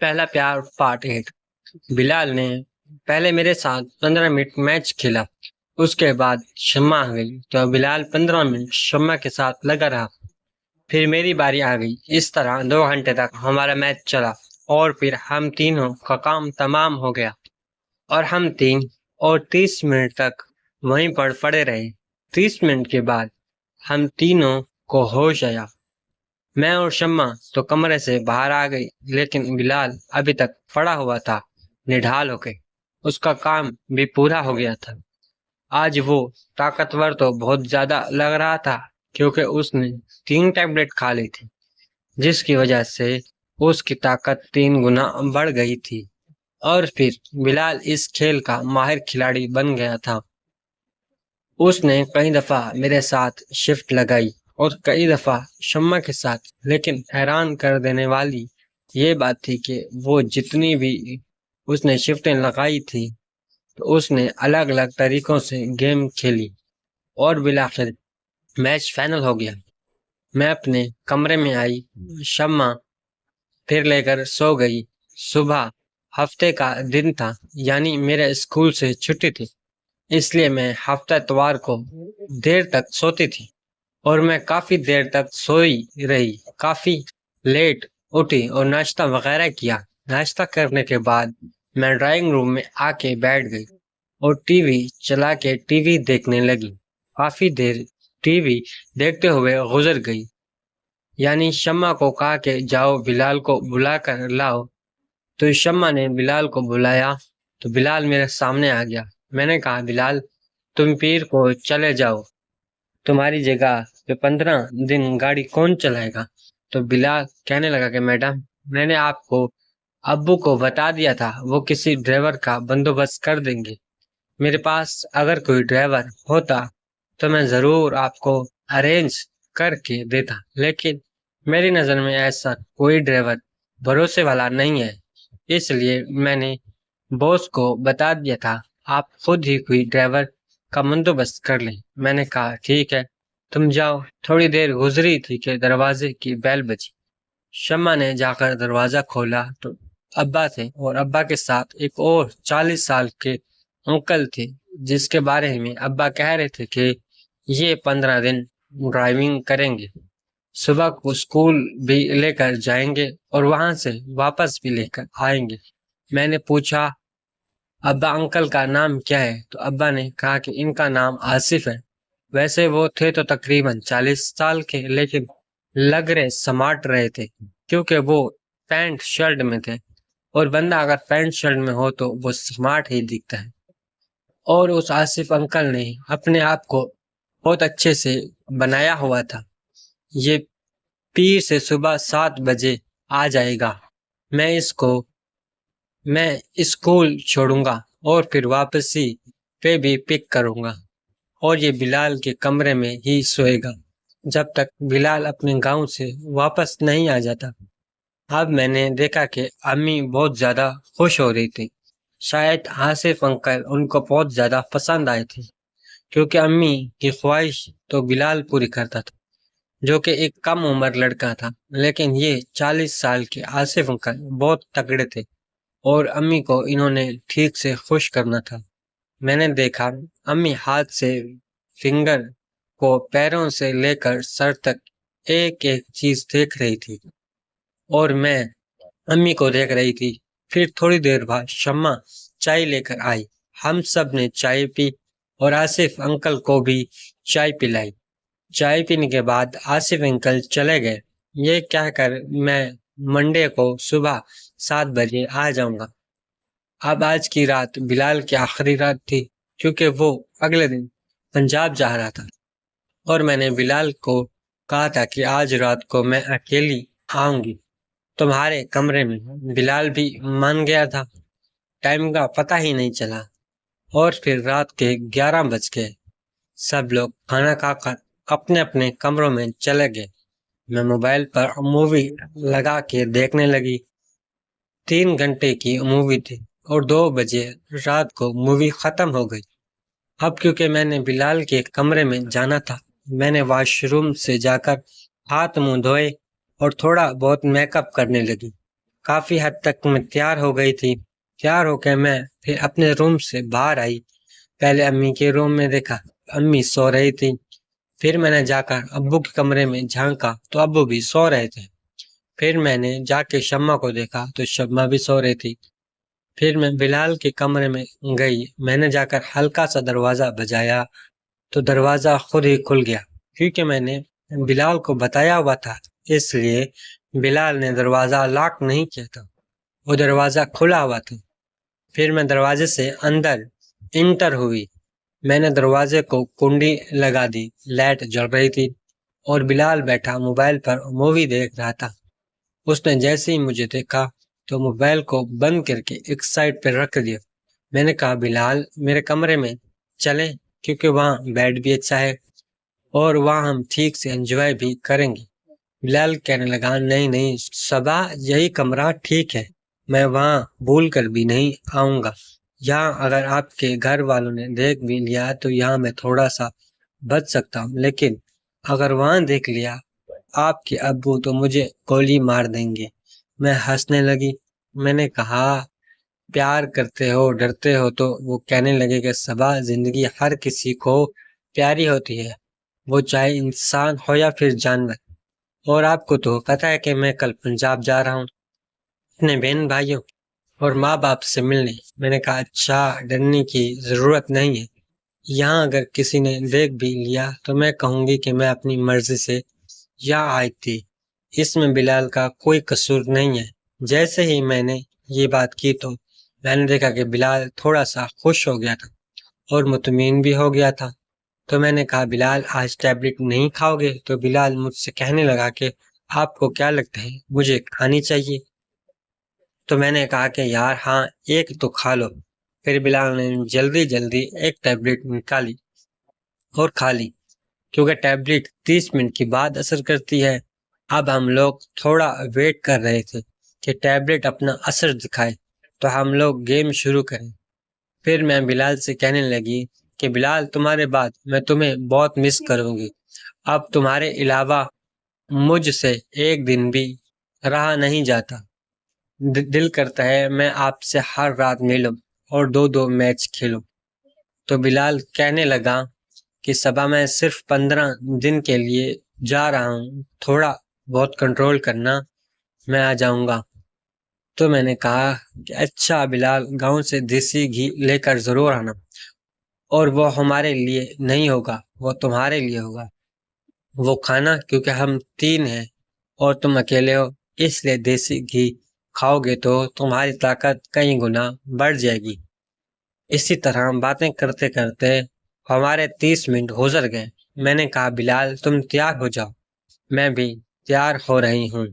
پہلا پیار پارٹ 8۔ بلال نے پہلے میرے ساتھ 15 منٹ میچ کھیلا، اس کے بعد شمع آ گئی تو بلال 15 منٹ شمع کے ساتھ لگا رہا، پھر میری باری آ گئی۔ اس طرح 2 گھنٹے تک ہمارا میچ چلا اور پھر ہم تینوں کا کام تمام ہو گیا اور ہم 30 منٹ تک وہیں پر پڑے رہے۔ 30 منٹ کے بعد ہم تینوں کو ہوش آیا۔ میں اور شمع تو کمرے سے باہر آ گئی، لیکن بلال ابھی تک پڑا ہوا تھا نڈھال ہو کے۔ اس کا کام بھی پورا ہو گیا تھا۔ آج وہ طاقتور تو بہت زیادہ لگ رہا تھا کیونکہ اس نے 3 ٹیبلٹ کھا لی تھی، جس کی وجہ سے اس کی طاقت 3 گنا بڑھ گئی تھی۔ اور پھر بلال اس کھیل کا ماہر کھلاڑی بن گیا تھا۔ اس نے کئی دفعہ میرے ساتھ شفٹ لگائی اور کئی دفعہ شمع کے ساتھ، لیکن حیران کر دینے والی یہ بات تھی کہ وہ جتنی بھی اس نے شفٹیں لگائی تھی تو اس نے الگ الگ طریقوں سے گیم کھیلی اور بالآخر میچ فائنل ہو گیا۔ میں اپنے کمرے میں آئی، شمع پھر لے کر سو گئی۔ صبح ہفتے کا دن تھا، یعنی میرے اسکول سے چھٹی تھی، اس لیے میں ہفتہ اتوار کو دیر تک سوتی تھی اور میں کافی دیر تک سوئی رہی، کافی لیٹ اٹھی اور ناشتہ وغیرہ کیا۔ ناشتہ کرنے کے بعد میں ڈرائنگ روم میں آ کے بیٹھ گئی اور ٹی وی چلا کے ٹی وی دیکھنے لگی۔ کافی دیر ٹی وی دیکھتے ہوئے گزر گئی، یعنی شمع کو کہا کہ جاؤ بلال کو بلا کر لاؤ، تو شمع نے بلال کو بلایا تو بلال میرے سامنے آ گیا۔ میں نے کہا بلال تم پیر کو چلے جاؤ، تمہاری جگہ پہ 15 دن گاڑی کون چلائے گا؟ تو بلال کہنے لگا کہ میڈم میں نے آپ کو ابو کو بتا دیا تھا، وہ کسی ڈرائیور کا بندوبست کر دیں گے۔ میرے پاس اگر کوئی ڈرائیور ہوتا تو میں ضرور آپ کو ارینج کر کے دیتا، لیکن میری نظر میں ایسا کوئی ڈرائیور بھروسے والا نہیں ہے، اس لیے میں نے باس کو بتا دیا تھا آپ خود ہی کوئی ڈرائیور کا بندوبست کر لیں۔ میں نے کہا ٹھیک ہے تم جاؤ۔ تھوڑی دیر گزری تھی کہ دروازے کی بیل بجی۔ شمع نے جا کر دروازہ کھولا تو ابا تھے اور ابا کے ساتھ ایک اور 40 سال کے انکل تھے، جس کے بارے میں ابا کہہ رہے تھے کہ یہ 15 دن ڈرائیونگ کریں گے، صبح کو اسکول بھی لے کر جائیں گے اور وہاں سے واپس بھی لے کر آئیں گے۔ میں نے پوچھا ابا انکل کا نام کیا ہے؟ تو ابا نے کہا کہ ان کا نام آصف ہے۔ ویسے وہ تھے تو تقریباً 40 سال کے، لیکن لگ رہے سمارٹ رہے تھے کیونکہ وہ پینٹ شرٹ میں تھے، اور بندہ اگر پینٹ شرٹ میں ہو تو وہ سمارٹ ہی دکھتا ہے۔ اور اس آصف انکل نے اپنے آپ کو بہت اچھے سے بنایا ہوا تھا۔ یہ پیر سے صبح 7 بجے آ جائے گا، میں اسکول چھوڑوں گا اور پھر واپسی پہ بھی پک کروں گا، اور یہ بلال کے کمرے میں ہی سوئے گا جب تک بلال اپنے گاؤں سے واپس نہیں آ جاتا۔ اب میں نے دیکھا کہ امی بہت زیادہ خوش ہو رہی تھی، شاید آصف انکل ان کو بہت زیادہ پسند آئے تھے، کیونکہ امی کی خواہش تو بلال پوری کرتا تھا، جو کہ ایک کم عمر لڑکا تھا، لیکن یہ 40 سال کے آصف انکل بہت تگڑے تھے اور امی کو انہوں نے ٹھیک سے خوش کرنا تھا۔ میں نے دیکھا امی ہاتھ سے فنگر کو پیروں سے لے کر سر تک ایک ایک چیز دیکھ رہی تھی اور میں امی کو دیکھ رہی تھی۔ پھر تھوڑی دیر بعد شمع چائے لے کر آئی، ہم سب نے چائے پی اور آصف انکل کو بھی چائے پلائی۔ چائے پینے کے بعد آصف انکل چلے گئے، یہ کہہ کر میں منڈے کو صبح 7 بجے آ جاؤں گا۔ اب آج کی رات بلال کی آخری رات تھی، کیونکہ وہ اگلے دن پنجاب جا رہا تھا، اور میں نے بلال کو کہا تھا کہ آج رات کو میں اکیلی آؤں گی تمہارے کمرے میں۔ بلال بھی مان گیا تھا۔ ٹائم کا پتہ ہی نہیں چلا اور پھر رات کے 11 بج گئے۔ سب لوگ کھانا کھا کر اپنے اپنے کمروں میں چلے گئے۔ میں موبائل پر مووی لگا کے دیکھنے لگی۔ 3 گھنٹے کی مووی تھی اور 2 بجے رات کو مووی ختم ہو گئی۔ اب کیونکہ میں نے بلال کے کمرے میں جانا تھا، میں نے واش روم سے جا کر ہاتھ منہ دھوئے اور تھوڑا بہت میک اپ کرنے لگی۔ کافی حد تک میں تیار ہو گئی تھی۔ تیار ہو کے میں پھر اپنے روم سے باہر آئی۔ پہلے امی کے روم میں دیکھا، امی سو رہی تھی۔ پھر میں نے جا کر ابو کے کمرے میں جھانکا تو ابو بھی سو رہے تھے۔ پھر میں نے جا کے شمع کو دیکھا تو شمع بھی سو رہی تھی۔ پھر میں بلال کے کمرے میں گئی۔ میں نے جا کر ہلکا سا دروازہ بجایا تو دروازہ خود ہی کھل گیا، کیونکہ میں نے بلال کو بتایا ہوا تھا، اس لیے بلال نے دروازہ لاک نہیں کیا تھا، وہ دروازہ کھلا ہوا تھا۔ پھر میں دروازے سے اندر انٹر ہوئی۔ میں نے دروازے کو کنڈی لگا دی۔ لائٹ جل رہی تھی اور بلال بیٹھا موبائل پر مووی دیکھ رہا تھا۔ اس نے جیسے ہی مجھے دیکھا تو موبائل کو بند کر کے ایک سائڈ پہ رکھ دیا۔ میں نے کہا بلال میرے کمرے میں چلیں، کیونکہ وہاں بیڈ بھی اچھا ہے اور وہاں ہم ٹھیک سے انجوائے بھی کریں گے۔ بلال کہنے لگا نہیں نہیں صبا، یہی کمرہ ٹھیک ہے، میں وہاں بھول کر بھی نہیں آؤں گا۔ یہاں اگر آپ کے گھر والوں نے دیکھ بھی لیا تو یہاں میں تھوڑا سا بچ سکتا ہوں، لیکن اگر وہاں دیکھ لیا آپ کے ابو تو مجھے گولی مار دیں گے۔ میں ہنسنے لگی۔ میں نے کہا پیار کرتے ہو ڈرتے ہو تو وہ کہنے لگے کہ صبا زندگی ہر کسی کو پیاری ہوتی ہے، وہ چاہے انسان ہو یا پھر جانور، اور آپ کو تو پتہ ہے کہ میں کل پنجاب جا رہا ہوں اپنے بہن بھائیوں اور ماں باپ سے ملنے۔ میں نے کہا اچھا، ڈرنے کی ضرورت نہیں ہے، یہاں اگر کسی نے دیکھ بھی لیا تو میں کہوں گی کہ میں اپنی مرضی سے یہاں آئی تھی، اس میں بلال کا کوئی قصور نہیں ہے۔ جیسے ہی میں نے یہ بات کی تو میں نے دیکھا کہ بلال تھوڑا سا خوش ہو گیا تھا اور مطمئن بھی ہو گیا تھا۔ تو میں نے کہا بلال آج ٹیبلٹ نہیں کھاؤ گے؟ تو بلال مجھ سے کہنے لگا کہ آپ کو کیا لگتا ہے مجھے کھانی چاہیے؟ تو میں نے کہا کہ یار ہاں ایک تو کھا لو۔ پھر بلال نے جلدی ایک ٹیبلٹ نکالی اور کھا لی، کیونکہ ٹیبلٹ 30 منٹ کے بعد اثر کرتی ہے۔ اب ہم لوگ تھوڑا ویٹ کر رہے تھے کہ ٹیبلٹ اپنا اثر دکھائے تو ہم لوگ گیم شروع کریں۔ پھر میں بلال سے کہنے لگی کہ بلال تمہارے بعد میں تمہیں بہت مس کروں گی، اب تمہارے علاوہ مجھ سے ایک دن بھی رہا نہیں جاتا، دل کرتا ہے میں آپ سے ہر رات ملوں اور 2 میچ کھیلوں۔ تو بلال کہنے لگا کہ صبا میں صرف 15 دن کے لیے جا رہا ہوں، تھوڑا بہت کنٹرول کرنا، میں آ جاؤں گا۔ تو میں نے کہا کہ اچھا بلال، گاؤں سے دیسی گھی لے کر ضرور آنا، اور وہ ہمارے لیے نہیں ہوگا، وہ تمہارے لیے ہوگا وہ کھانا، کیونکہ ہم 3 ہیں اور تم اکیلے ہو، اس لیے دیسی گھی کھاؤ گے تو تمہاری طاقت کئی گنا بڑھ جائے گی۔ اسی طرح باتیں کرتے کرتے ہمارے 30 منٹ گزر گئے۔ میں نے کہا بلال تم تیار ہو جاؤ، میں بھی تیار ہو رہی ہوں۔